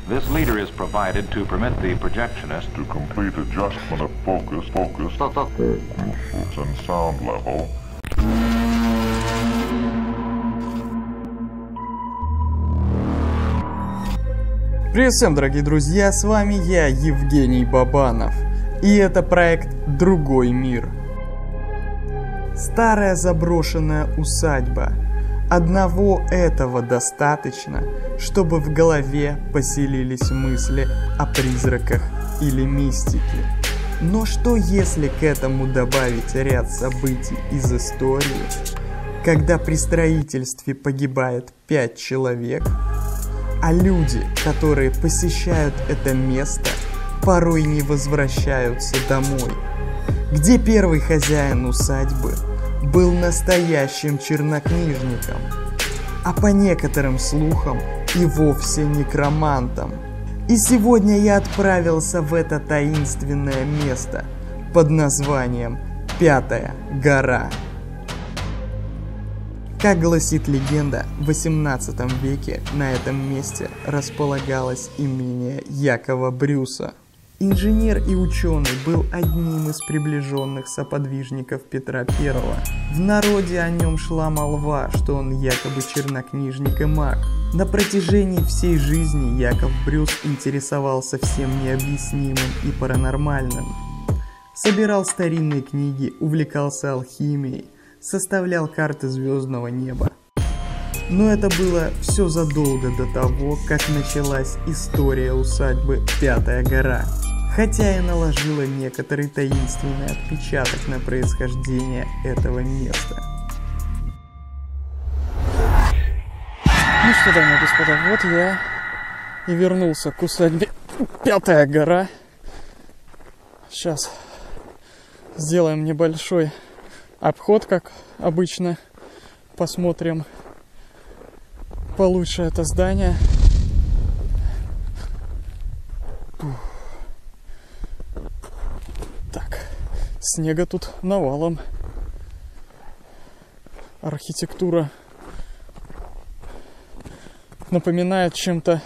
This leader is provided to permit the projectionist to complete adjustment of focus, and sound level. Привет всем, дорогие друзья, с вами я, Евгений Бабанов, и это проект «Другой мир». Старая заброшенная усадьба. Одного этого достаточно, чтобы в голове поселились мысли о призраках или мистике. Но что если к этому добавить ряд событий из истории, когда при строительстве погибает 5 человек, а люди, которые посещают это место, порой не возвращаются домой? Где первый хозяин усадьбы был настоящим чернокнижником, а по некоторым слухам и вовсе некромантом. И сегодня я отправился в это таинственное место под названием Пятая гора. Как гласит легенда, в 18 веке на этом месте располагалось имение Якова Брюса. Инженер и ученый был одним из приближенных соподвижников Петра I. В народе о нем шла молва, что он якобы чернокнижник и маг. На протяжении всей жизни Яков Брюс интересовался всем необъяснимым и паранормальным. Собирал старинные книги, увлекался алхимией, составлял карты звездного неба. Но это было все задолго до того, как началась история усадьбы Пятая гора, хотя и наложила некоторый таинственный отпечаток на происхождение этого места. Ну что, дамы и господа, вот я и вернулся к усадьбе Пятая гора. Сейчас сделаем небольшой обход, как обычно. Посмотрим получше это здание. Так, снега тут навалом. Архитектура напоминает чем-то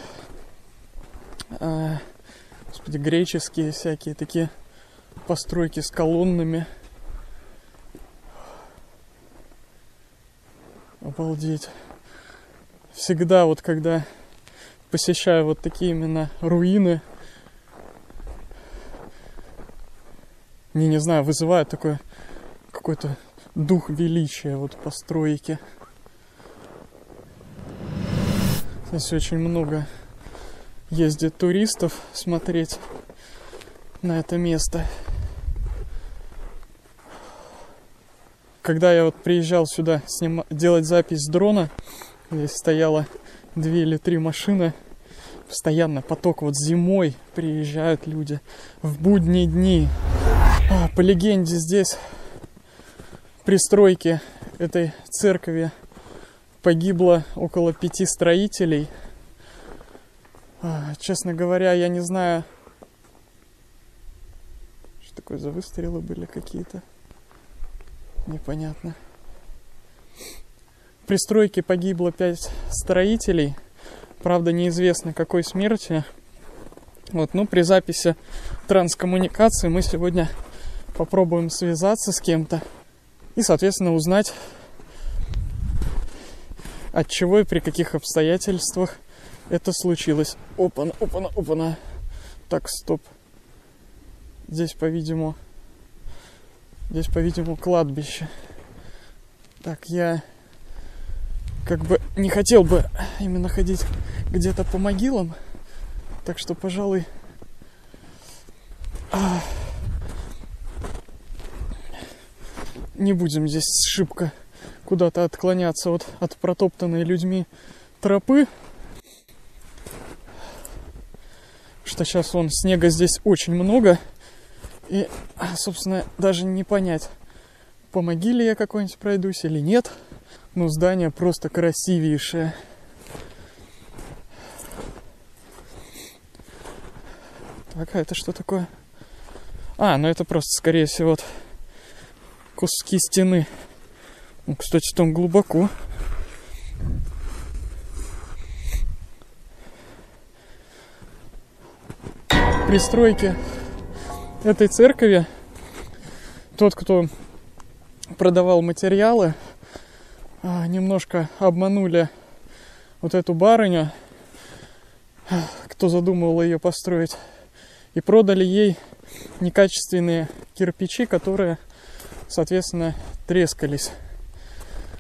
греческие всякие такие постройки с колоннами. Обалдеть. Всегда вот когда посещаю вот такие именно руины, не знаю, вызывает такой какой-то дух величия вот постройки. Здесь очень много ездит туристов смотреть на это место. Когда я вот приезжал сюда делать запись с дрона, здесь стояло 2 или 3 машины. Постоянно поток. Вот зимой приезжают люди в будние дни. По легенде, здесь при стройке этой церкви погибло около 5 строителей. Честно говоря, я не знаю, что такое за выстрелы были какие-то. Непонятно. При стройке погибло 5 строителей. Правда, неизвестно какой смерти. Вот, но при записи транскоммуникации мы сегодня попробуем связаться с кем-то и, соответственно, узнать, от чего и при каких обстоятельствах это случилось. Опана. Так, стоп. Здесь, по-видимому, кладбище. Так, я как бы не хотел бы именно ходить где-то по могилам. Так что, пожалуй, не будем здесь шибко куда-то отклоняться вот от протоптанной людьми тропы. Что сейчас снега здесь очень много. И, собственно, даже не понять, по могиле я какой-нибудь пройдусь или нет. Но здание просто красивейшее. Так, а это что такое? Ну это просто, скорее всего, вот куски стены. Ну, кстати, там глубоко. пристройке этой церкви тот, кто продавал материалы, немножко обманули вот эту барыню, кто задумывал ее построить, и продали ей некачественные кирпичи, которые, соответственно, трескались.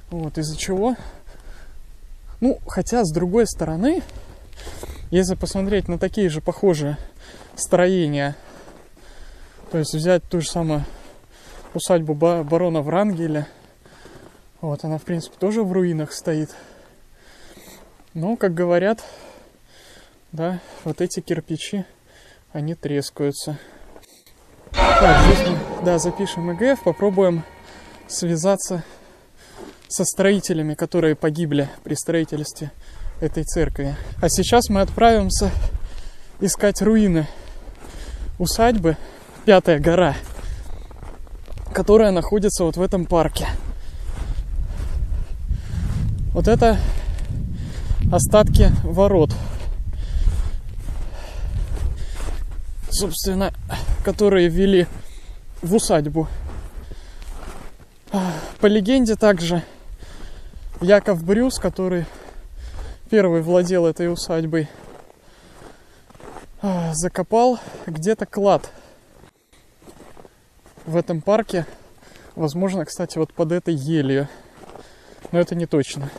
Вот из-за чего. Ну, хотя, с другой стороны, если посмотреть на такие же похожие строения, то есть взять ту же самую усадьбу барона Врангеля, вот она, в принципе, тоже в руинах стоит. Но, как говорят, да, вот эти кирпичи, они трескаются. Так, здесь мы, да, запишем ИГФ, попробуем связаться со строителями, которые погибли при строительстве этой церкви. А сейчас мы отправимся искать руины усадьбы Пятая гора, которая находится вот в этом парке. Вот это остатки ворот, собственно, которые вели в усадьбу. По легенде также Яков Брюс, который первый владел этой усадьбой, закопал где-то клад в этом парке. Возможно, кстати, вот под этой елью. Но это не точно.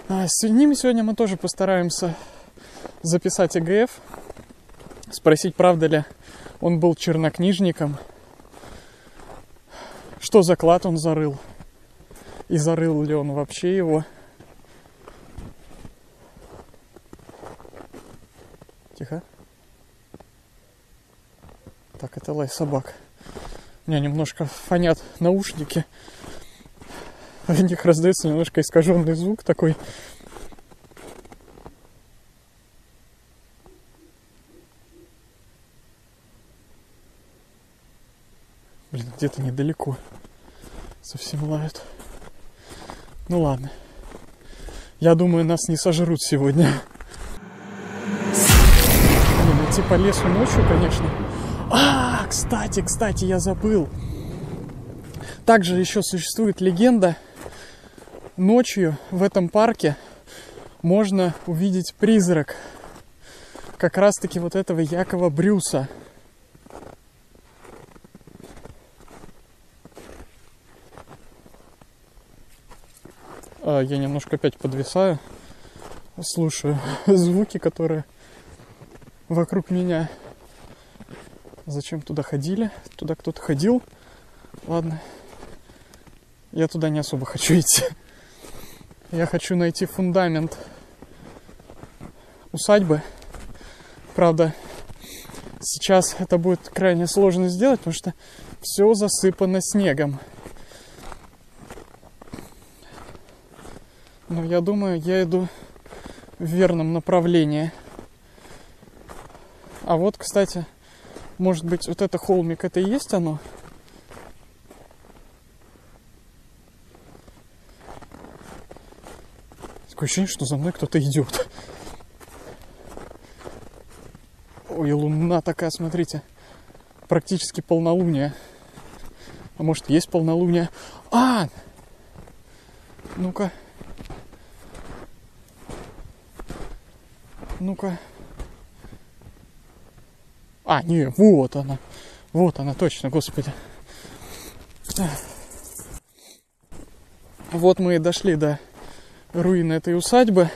С ними сегодня мы тоже постараемся записать ИГФ. Спросить, правда ли он был чернокнижником. Что за клад он зарыл. И зарыл ли он вообще его. Тихо. Так, это лай собак. У меня немножко фонят наушники. В них раздается немножко искаженный звук такой. Блин, где-то недалеко. Совсем лают. Ну ладно. Я думаю, нас не сожрут сегодня. Блин, идти по лесу ночью, конечно. Кстати, я забыл. Также еще существует легенда. Ночью в этом парке можно увидеть призрак. Как раз-таки вот этого Якова Брюса. Я немножко опять подвисаю. Слушаю звуки, которые вокруг меня. Зачем туда ходили? Туда кто-то ходил. Ладно. Я туда не особо хочу идти. Я хочу найти фундамент усадьбы. Правда, сейчас это будет крайне сложно сделать, потому что все засыпано снегом. Но я думаю, я иду в верном направлении. А вот, кстати, может быть, вот это холмик, это и есть оно? Такое ощущение, что за мной кто-то идет. Ой, луна такая, смотрите. Практически полнолуние. А может, есть полнолуние? Ну-ка. Ну-ка. Не, вот она. Вот она, точно, господи. Вот мы и дошли до руины этой усадьбы.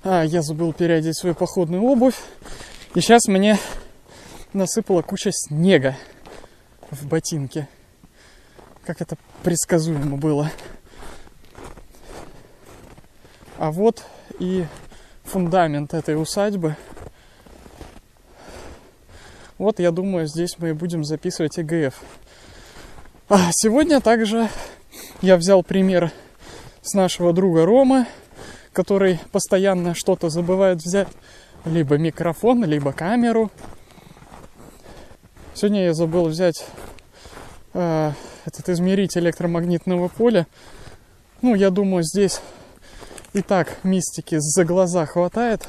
Я забыл переодеть свою походную обувь. И сейчас мне насыпала куча снега в ботинки. Как это предсказуемо было. А вот и фундамент этой усадьбы. Вот, я думаю, здесь мы и будем записывать ИГФ. Сегодня также я взял пример с нашего друга Ромы, который постоянно что-то забывает взять. Либо микрофон, либо камеру. Сегодня я забыл взять этот измеритель электромагнитного поля. Ну, я думаю, здесь и так мистики за глаза хватает.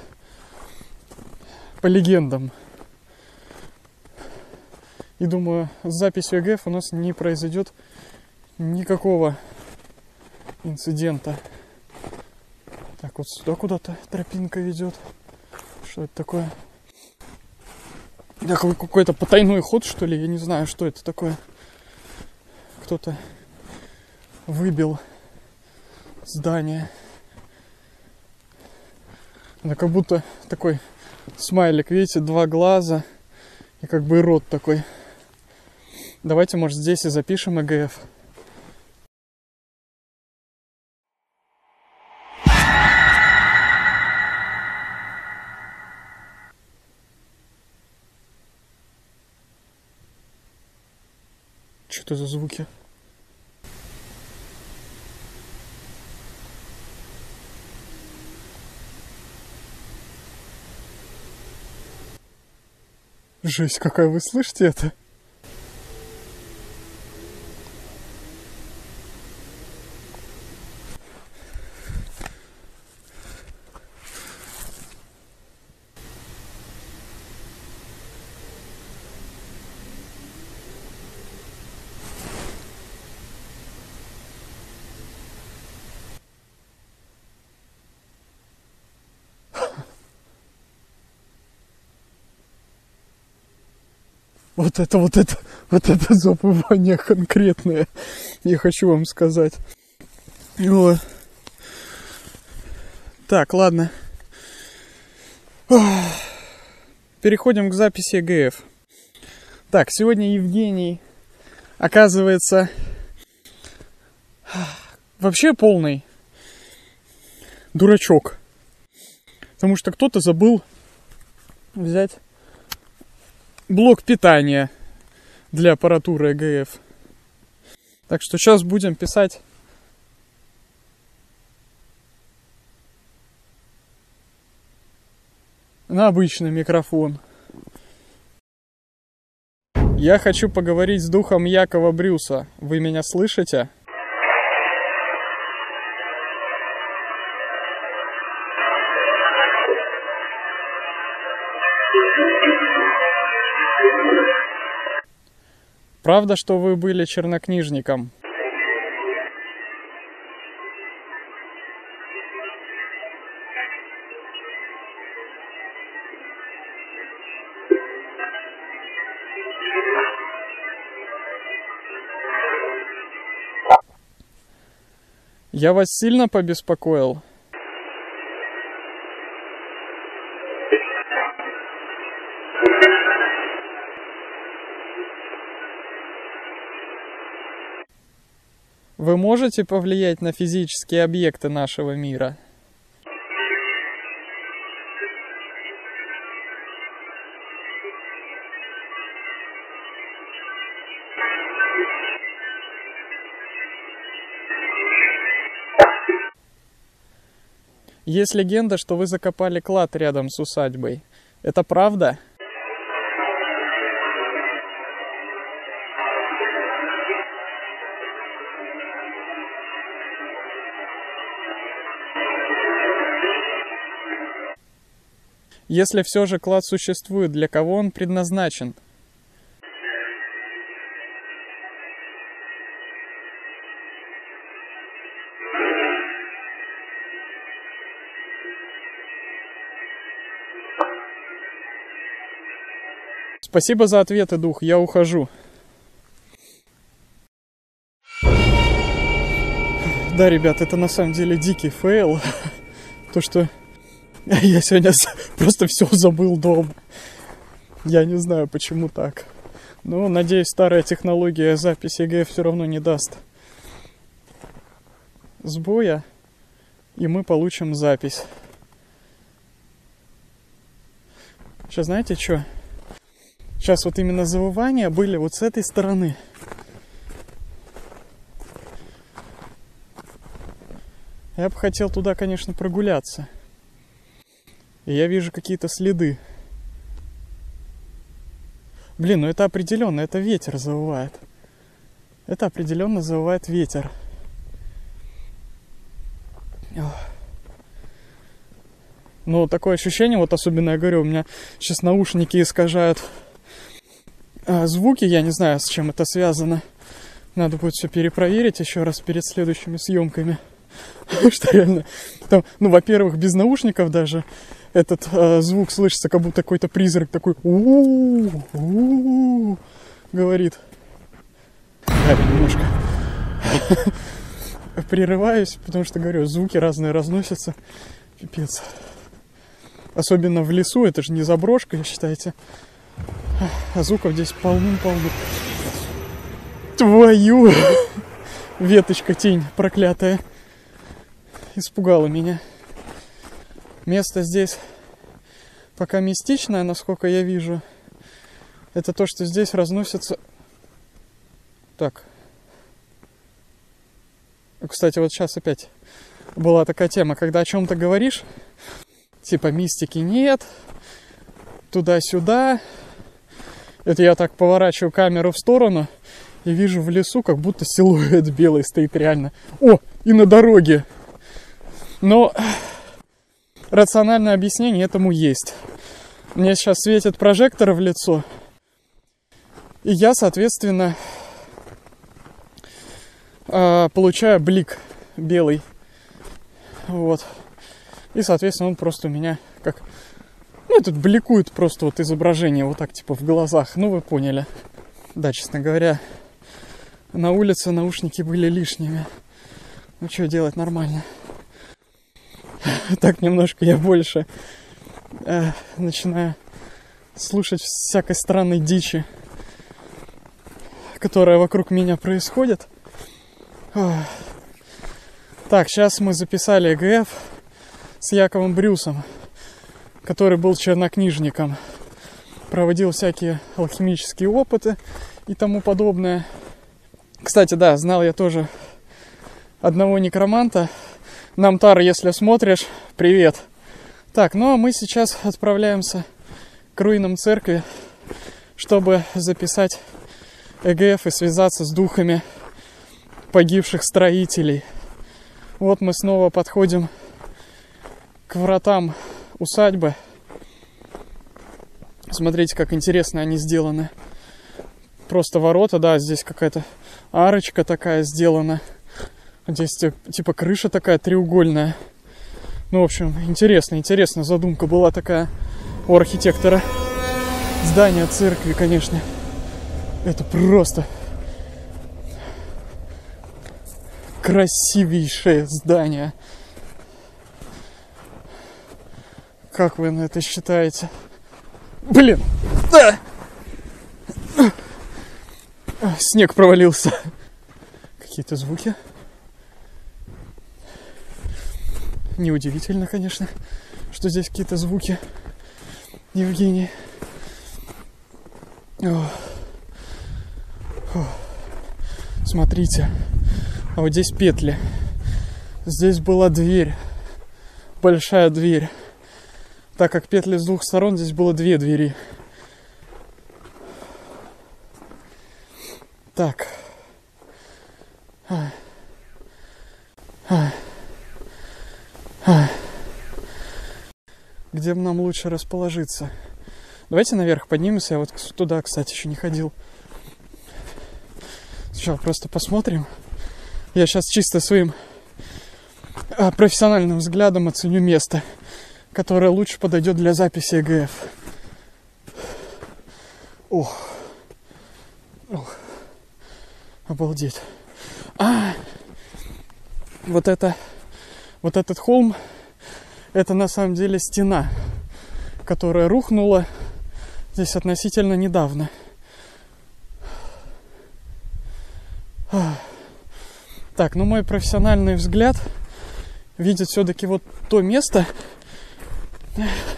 по легендам. И думаю, с записью ЭГФ у нас не произойдет никакого инцидента. Так, вот сюда куда-то тропинка ведет. Что это такое? Да, какой-то потайной ход, что ли? Я не знаю, что это такое. Кто-то выбил здание. Это как будто такой смайлик, видите, 2 глаза и как бы рот такой. Давайте, может, здесь и запишем ЭГФ. Что это за звуки? Жесть какая, вы слышите это? Вот это забывание конкретное, я хочу вам сказать. Ой. Так, ладно. Переходим к записи ЭГФ. Так, сегодня Евгений, оказывается, вообще полный дурачок. Потому что кто-то забыл взять блок питания для аппаратуры ЭГФ. Так что сейчас будем писать на обычный микрофон. Я хочу поговорить с духом Якова Брюса. Вы меня слышите? Правда, что вы были чернокнижником? Я вас сильно побеспокоил? Вы можете повлиять на физические объекты нашего мира? Есть легенда, что вы закопали клад рядом с усадьбой. Это правда? Если все же клад существует, для кого он предназначен? Спасибо за ответы, дух, я ухожу. Да, ребят, это на самом деле дикий фейл. То, что я сегодня просто все забыл дома. Я не знаю, почему так. Но, надеюсь, старая технология записи ЭГФ все равно не даст сбоя, и мы получим запись. Сейчас знаете что? Сейчас вот именно завывания были вот с этой стороны. Я бы хотел туда, конечно, прогуляться. И я вижу какие-то следы. Блин, ну это определенно, это ветер завывает. Это определенно завывает ветер. Но такое ощущение, вот особенно я говорю, у меня сейчас наушники искажают звуки, я не знаю, с чем это связано. Надо будет все перепроверить еще раз перед следующими съемками. Что реально, там, ну, во-первых, без наушников даже этот звук слышится, как будто какой-то призрак такой у-у-у-у-у говорит. Я немножко прерываюсь, потому что, говорю, звуки разные разносятся. Пипец. Особенно в лесу, это же не заброшка, считайте. А звуков здесь полным-полно. Твою! Веточка, тень проклятая. Испугала меня. Место здесь пока мистичное, насколько я вижу. Это то, что здесь разносится... Так. Кстати, вот сейчас опять была такая тема, когда о чем-то говоришь, типа мистики нет, туда-сюда. Это я так поворачиваю камеру в сторону и вижу в лесу, как будто силуэт белый стоит реально. О, и на дороге. Но рациональное объяснение этому есть. Мне сейчас светит прожектор в лицо, и я, соответственно, получаю блик белый. Вот. И, соответственно, он просто у меня как... Ну, тут бликует просто вот изображение вот так, типа, в глазах. Ну, вы поняли. Да, честно говоря, на улице наушники были лишними. Ну, что делать, нормально. Так немножко я больше начинаю слушать всякой странной дичи, которая вокруг меня происходит. Так, сейчас мы записали ЭГФ с Яковом Брюсом, который был чернокнижником, проводил всякие алхимические опыты и тому подобное. Кстати, да, знал я тоже одного некроманта. Намтар, если смотришь, привет. Так, ну а мы сейчас отправляемся к руинам церкви, чтобы записать ЭГФ и связаться с духами погибших строителей. Вот мы снова подходим к вратам усадьбы. Смотрите, как интересно они сделаны. Просто ворота, да, здесь какая-то арочка такая сделана. Здесь типа крыша такая треугольная. Ну, в общем, интересно. Задумка была такая у архитектора. Здание церкви, конечно, это просто красивейшее здание. Как вы на это считаете? Блин! Да! Снег провалился. Какие-то звуки. Неудивительно, конечно, что здесь какие-то звуки. Евгений. Смотрите. А вот здесь петли. Здесь была дверь. Большая дверь. Так как петли с двух сторон, здесь было две двери. Так. Где бы нам лучше расположиться? Давайте наверх поднимемся. Я вот туда, кстати, еще не ходил. Сначала просто посмотрим. Я сейчас чисто своим профессиональным взглядом оценю место, которое лучше подойдет для записи ЭГФ. Ох. Обалдеть. Вот этот холм, это на самом деле стена, которая рухнула здесь относительно недавно. Так, ну мой профессиональный взгляд видит все-таки вот то место,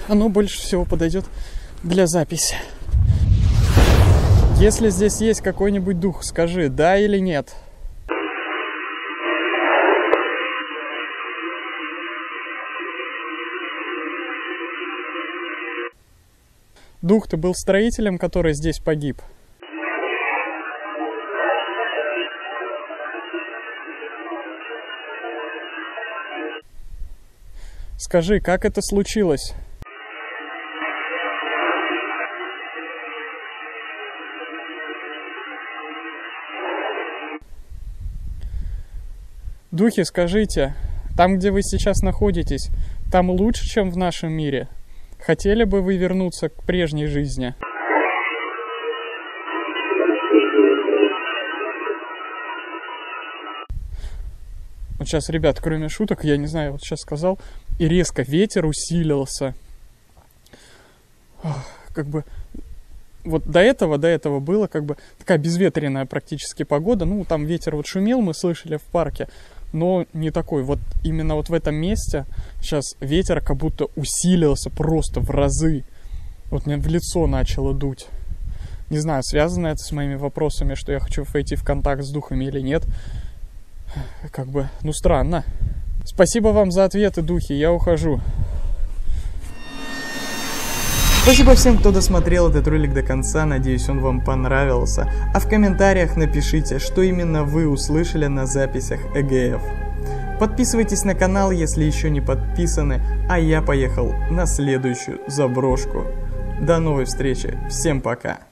оно больше всего подойдет для записи. Если здесь есть какой-нибудь дух, скажи, да или нет. Дух, ты был строителем, который здесь погиб? Скажи, как это случилось? Духи, скажите, там, где вы сейчас находитесь, там лучше, чем в нашем мире? Хотели бы вы вернуться к прежней жизни? Вот сейчас, ребят, кроме шуток, я не знаю, вот сейчас сказал, и резко ветер усилился. Как бы, вот до этого было как бы такая безветренная практически погода. Ну, там ветер вот шумел, мы слышали в парке, но не такой. Вот именно вот в этом месте сейчас ветер как будто усилился просто в разы. Вот мне в лицо начало дуть. Не знаю, связано это с моими вопросами, что я хочу войти в контакт с духами или нет. Как бы, ну странно. Спасибо вам за ответы, духи, я ухожу. Спасибо всем, кто досмотрел этот ролик до конца, надеюсь, он вам понравился. А в комментариях напишите, что именно вы услышали на записях ЭГФ. Подписывайтесь на канал, если еще не подписаны, а я поехал на следующую заброшку. До новой встречи, всем пока!